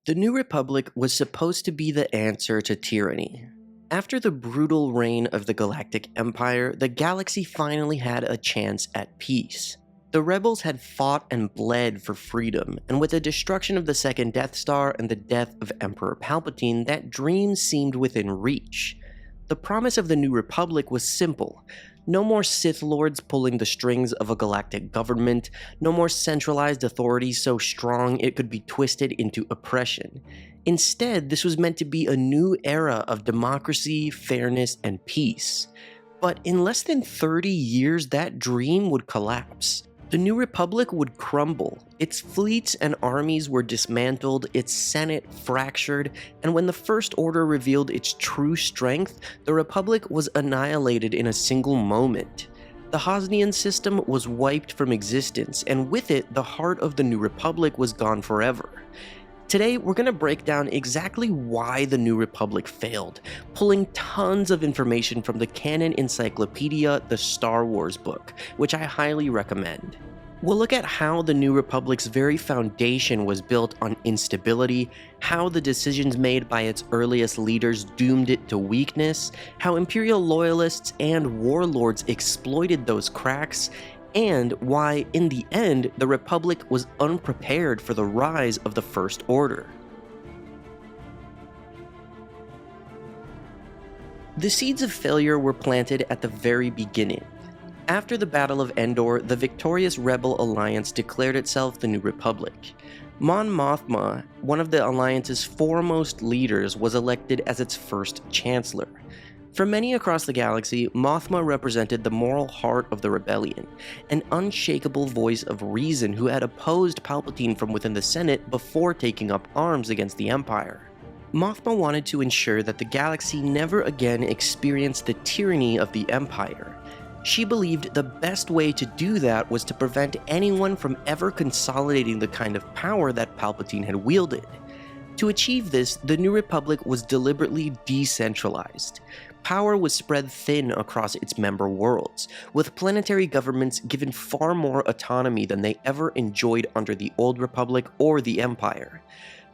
The New Republic was supposed to be the answer to tyranny. After the brutal reign of the Galactic Empire, the galaxy finally had a chance at peace. The rebels had fought and bled for freedom, and with the destruction of the second Death Star and the death of Emperor Palpatine, that dream seemed within reach. The promise of the New Republic was simple. No more Sith Lords pulling the strings of a galactic government, no more centralized authority so strong it could be twisted into oppression. Instead, this was meant to be a new era of democracy, fairness, and peace. But in less than 30 years, that dream would collapse. The New Republic would crumble, its fleets and armies were dismantled, its senate fractured, and when the First Order revealed its true strength, the Republic was annihilated in a single moment. The Hosnian system was wiped from existence, and with it, the heart of the New Republic was gone forever. Today, we're going to break down exactly why the New Republic failed, pulling tons of information from the canon encyclopedia, the Star Wars book, which I highly recommend. We'll look at how the New Republic's very foundation was built on instability, how the decisions made by its earliest leaders doomed it to weakness, how Imperial loyalists and warlords exploited those cracks, and why, in the end, the Republic was unprepared for the rise of the First Order. The seeds of failure were planted at the very beginning. After the Battle of Endor, the victorious Rebel Alliance declared itself the New Republic. Mon Mothma, one of the Alliance's foremost leaders, was elected as its first Chancellor. For many across the galaxy, Mothma represented the moral heart of the rebellion, an unshakable voice of reason who had opposed Palpatine from within the Senate before taking up arms against the Empire. Mothma wanted to ensure that the galaxy never again experienced the tyranny of the Empire. She believed the best way to do that was to prevent anyone from ever consolidating the kind of power that Palpatine had wielded. To achieve this, the New Republic was deliberately decentralized. Power was spread thin across its member worlds, with planetary governments given far more autonomy than they ever enjoyed under the Old Republic or the Empire.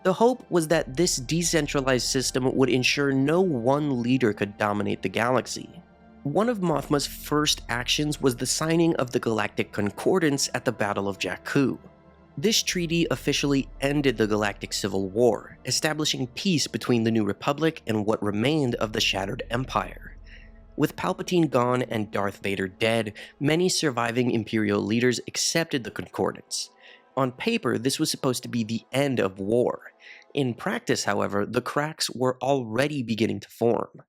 The hope was that this decentralized system would ensure no one leader could dominate the galaxy. One of Mothma's first actions was the signing of the Galactic Concordance at the Battle of Jakku. This treaty officially ended the Galactic Civil War, establishing peace between the New Republic and what remained of the shattered Empire. With Palpatine gone and Darth Vader dead, many surviving Imperial leaders accepted the Concordance. On paper, this was supposed to be the end of war. In practice, however, the cracks were already beginning to form.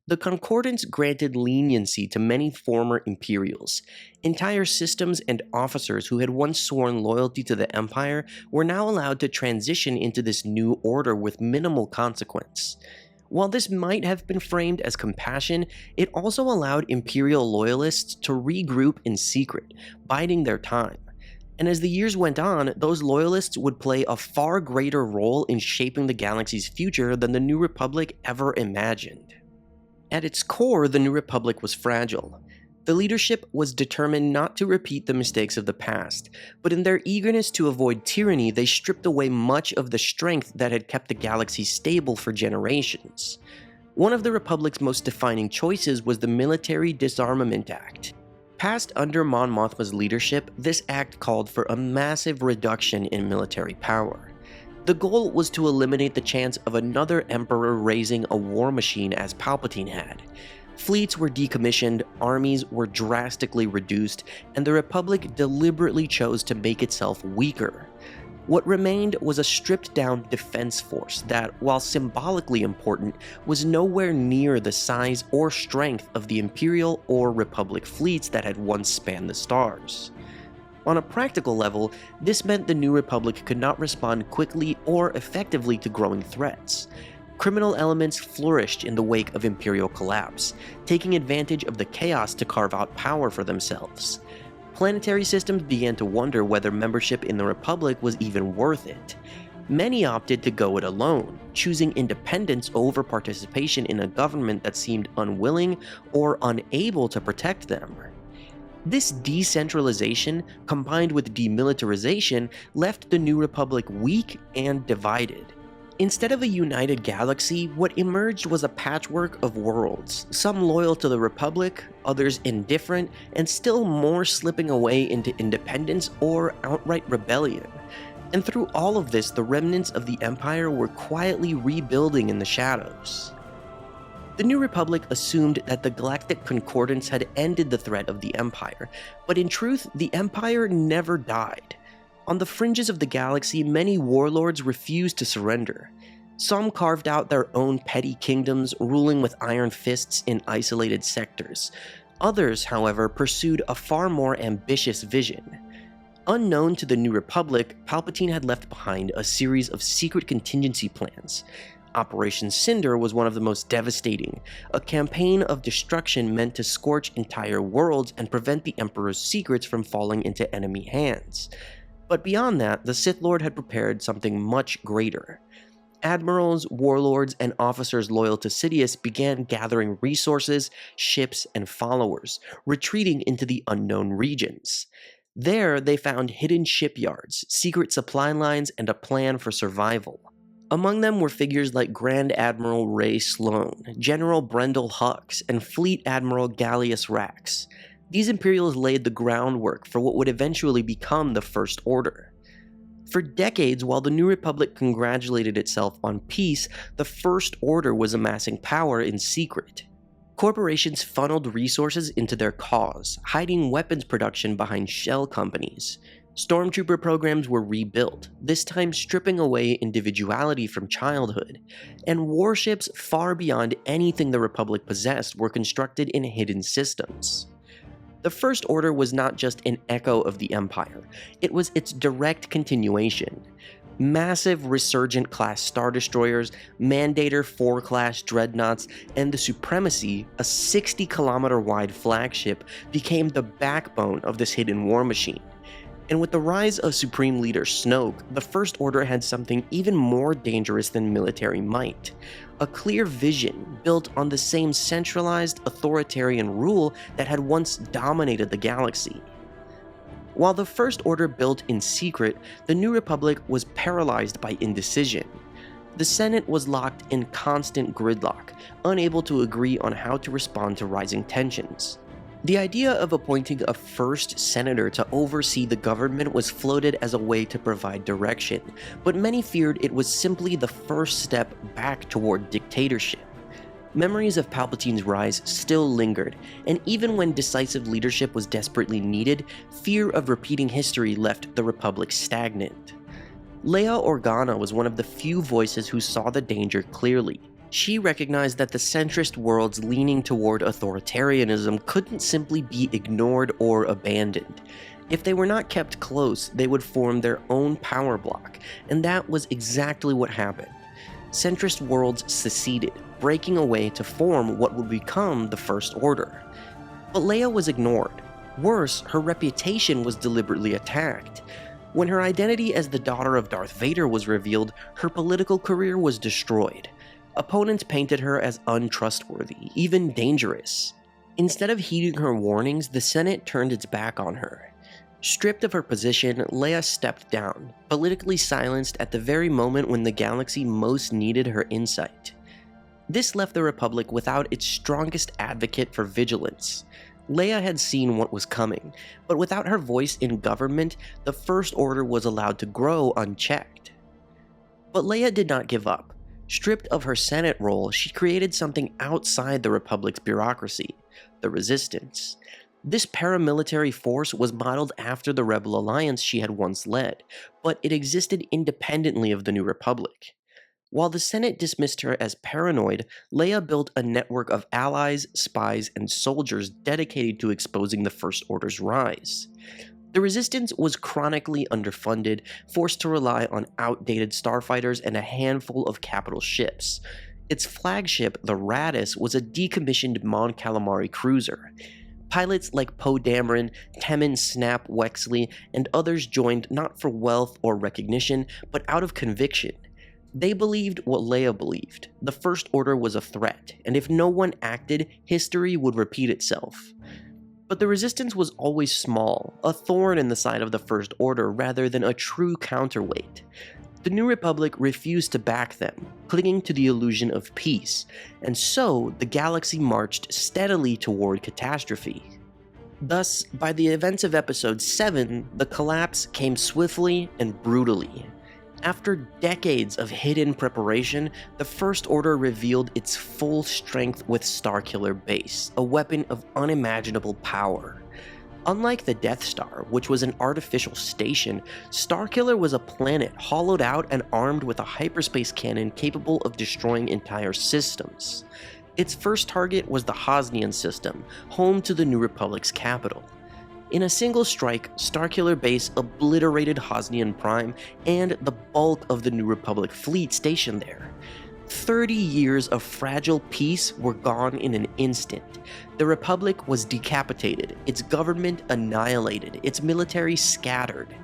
The Concordance granted leniency to many former Imperials. Entire systems and officers who had once sworn loyalty to the Empire were now allowed to transition into this new order with minimal consequence. While this might have been framed as compassion, it also allowed Imperial loyalists to regroup in secret, biding their time. And as the years went on, those loyalists would play a far greater role in shaping the galaxy's future than the New Republic ever imagined. At its core, the New Republic was fragile. The leadership was determined not to repeat the mistakes of the past, but in their eagerness to avoid tyranny, they stripped away much of the strength that had kept the galaxy stable for generations. One of the Republic's most defining choices was the Military Disarmament Act. Passed under Mon Mothma's leadership, this act called for a massive reduction in military power. The goal was to eliminate the chance of another emperor raising a war machine as Palpatine had. Fleets were decommissioned, armies were drastically reduced, and the Republic deliberately chose to make itself weaker. What remained was a stripped-down defense force that, while symbolically important, was nowhere near the size or strength of the Imperial or Republic fleets that had once spanned the stars. On a practical level, this meant the New Republic could not respond quickly or effectively to growing threats. Criminal elements flourished in the wake of Imperial collapse, taking advantage of the chaos to carve out power for themselves. Planetary systems began to wonder whether membership in the Republic was even worth it. Many opted to go it alone, choosing independence over participation in a government that seemed unwilling or unable to protect them. This decentralization, combined with demilitarization, left the New Republic weak and divided. Instead of a united galaxy, what emerged was a patchwork of worlds, some loyal to the Republic, others indifferent, and still more slipping away into independence or outright rebellion. And through all of this, the remnants of the Empire were quietly rebuilding in the shadows. The New Republic assumed that the Galactic Concordance had ended the threat of the Empire, but in truth, the Empire never died. On the fringes of the galaxy, many warlords refused to surrender. Some carved out their own petty kingdoms, ruling with iron fists in isolated sectors. Others, however, pursued a far more ambitious vision. Unknown to the New Republic, Palpatine had left behind a series of secret contingency plans. Operation Cinder was one of the most devastating, a campaign of destruction meant to scorch entire worlds and prevent the Emperor's secrets from falling into enemy hands. But beyond that, the Sith Lord had prepared something much greater. Admirals, warlords, and officers loyal to Sidious began gathering resources, ships, and followers, retreating into the unknown regions. There, they found hidden shipyards, secret supply lines, and a plan for survival. Among them were figures like Grand Admiral Ray Sloane, General Brendel Hux, and Fleet Admiral Gallius Rax. These Imperials laid the groundwork for what would eventually become the First Order. For decades, while the New Republic congratulated itself on peace, the First Order was amassing power in secret. Corporations funneled resources into their cause, hiding weapons production behind shell companies. Stormtrooper programs were rebuilt, this time stripping away individuality from childhood, and warships far beyond anything the Republic possessed were constructed in hidden systems. The First Order was not just an echo of the Empire, it was its direct continuation. Massive Resurgent-class Star Destroyers, Mandator 4-class Dreadnoughts, and the Supremacy, a 60-kilometer-wide flagship, became the backbone of this hidden war machine. And with the rise of Supreme Leader Snoke, the First Order had something even more dangerous than military might. A clear vision built on the same centralized, authoritarian rule that had once dominated the galaxy. While the First Order built in secret, the New Republic was paralyzed by indecision. The Senate was locked in constant gridlock, unable to agree on how to respond to rising tensions. The idea of appointing a first senator to oversee the government was floated as a way to provide direction, but many feared it was simply the first step back toward dictatorship. Memories of Palpatine's rise still lingered, and even when decisive leadership was desperately needed, fear of repeating history left the Republic stagnant. Leia Organa was one of the few voices who saw the danger clearly. She recognized that the centrist worlds leaning toward authoritarianism couldn't simply be ignored or abandoned. If they were not kept close, they would form their own power block, and that was exactly what happened. Centrist worlds seceded, breaking away to form what would become the First Order. But Leia was ignored. Worse, her reputation was deliberately attacked. When her identity as the daughter of Darth Vader was revealed, her political career was destroyed. Opponents painted her as untrustworthy, even dangerous. Instead of heeding her warnings, the Senate turned its back on her. Stripped of her position, Leia stepped down, politically silenced at the very moment when the galaxy most needed her insight. This left the Republic without its strongest advocate for vigilance. Leia had seen what was coming, but without her voice in government, the First Order was allowed to grow unchecked. But Leia did not give up. Stripped of her Senate role, she created something outside the Republic's bureaucracy, the Resistance. This paramilitary force was modeled after the Rebel Alliance she had once led, but it existed independently of the New Republic. While the Senate dismissed her as paranoid, Leia built a network of allies, spies, and soldiers dedicated to exposing the First Order's rise. The Resistance was chronically underfunded, forced to rely on outdated starfighters and a handful of capital ships. Its flagship, the Raddus, was a decommissioned Mon Calamari cruiser. Pilots like Poe Dameron, Temmin Snap Wexley, and others joined not for wealth or recognition, but out of conviction. They believed what Leia believed. The First Order was a threat, and if no one acted, history would repeat itself. But the Resistance was always small, a thorn in the side of the First Order rather than a true counterweight. The New Republic refused to back them, clinging to the illusion of peace, and so the galaxy marched steadily toward catastrophe. Thus, by the events of Episode 7, the collapse came swiftly and brutally. After decades of hidden preparation, the First Order revealed its full strength with Starkiller Base, a weapon of unimaginable power. Unlike the Death Star, which was an artificial station, Starkiller was a planet hollowed out and armed with a hyperspace cannon capable of destroying entire systems. Its first target was the Hosnian system, home to the New Republic's capital. In a single strike, Starkiller Base obliterated Hosnian Prime and the bulk of the New Republic fleet stationed there. 30 years of fragile peace were gone in an instant. The Republic was decapitated, its government annihilated, its military scattered.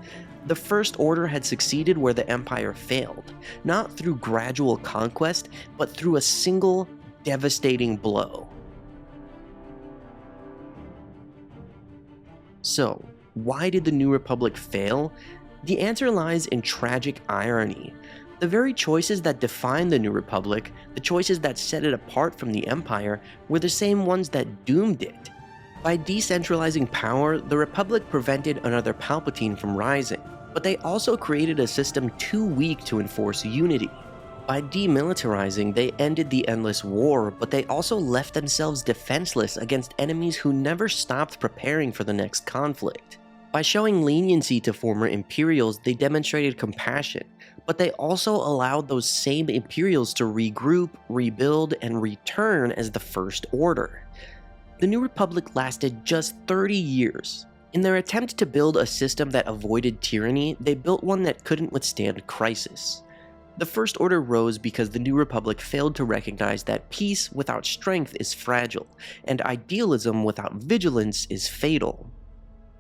The First Order had succeeded where the Empire failed, not through gradual conquest, but through a single, devastating blow. So, why did the New Republic fail? The answer lies in tragic irony. The very choices that defined the New Republic, the choices that set it apart from the Empire, were the same ones that doomed it. By decentralizing power, the Republic prevented another Palpatine from rising, but they also created a system too weak to enforce unity. By demilitarizing, they ended the endless war, but they also left themselves defenseless against enemies who never stopped preparing for the next conflict. By showing leniency to former Imperials, they demonstrated compassion, but they also allowed those same Imperials to regroup, rebuild, and return as the First Order. The New Republic lasted just 30 years. In their attempt to build a system that avoided tyranny, they built one that couldn't withstand crisis. The First Order rose because the New Republic failed to recognize that peace without strength is fragile, and idealism without vigilance is fatal.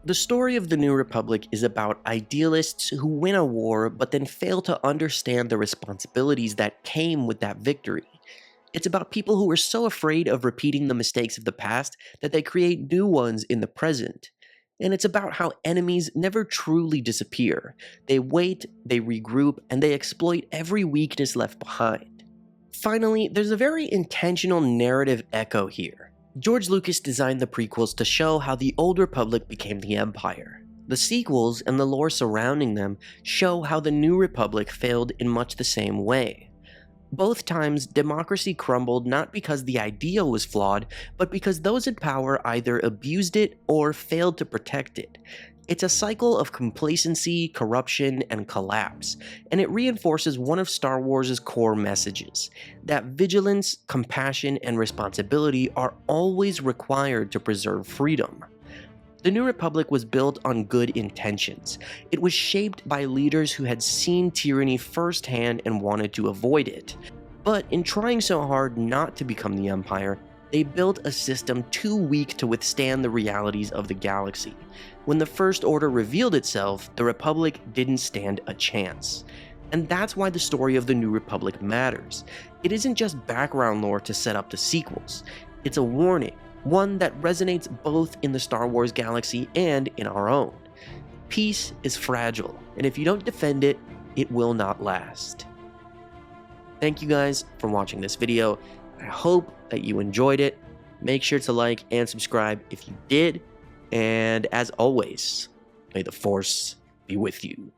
The story of the New Republic is about idealists who win a war but then fail to understand the responsibilities that came with that victory. It's about people who are so afraid of repeating the mistakes of the past that they create new ones in the present. And it's about how enemies never truly disappear. They wait, they regroup, and they exploit every weakness left behind. Finally, there's a very intentional narrative echo here. George Lucas designed the prequels to show how the Old Republic became the Empire. The sequels and the lore surrounding them show how the New Republic failed in much the same way. Both times, democracy crumbled not because the ideal was flawed, but because those in power either abused it or failed to protect it. It's a cycle of complacency, corruption, and collapse, and it reinforces one of Star Wars' core messages, that vigilance, compassion, and responsibility are always required to preserve freedom. The New Republic was built on good intentions. It was shaped by leaders who had seen tyranny firsthand and wanted to avoid it. But in trying so hard not to become the Empire, they built a system too weak to withstand the realities of the galaxy. When the First Order revealed itself, the Republic didn't stand a chance. And that's why the story of the New Republic matters. It isn't just background lore to set up the sequels. It's a warning, one that resonates both in the Star Wars galaxy and in our own. Peace is fragile, and if you don't defend it, it will not last. Thank you guys for watching this video. I hope that you enjoyed it. Make sure to like and subscribe if you did. And as always, may the Force be with you.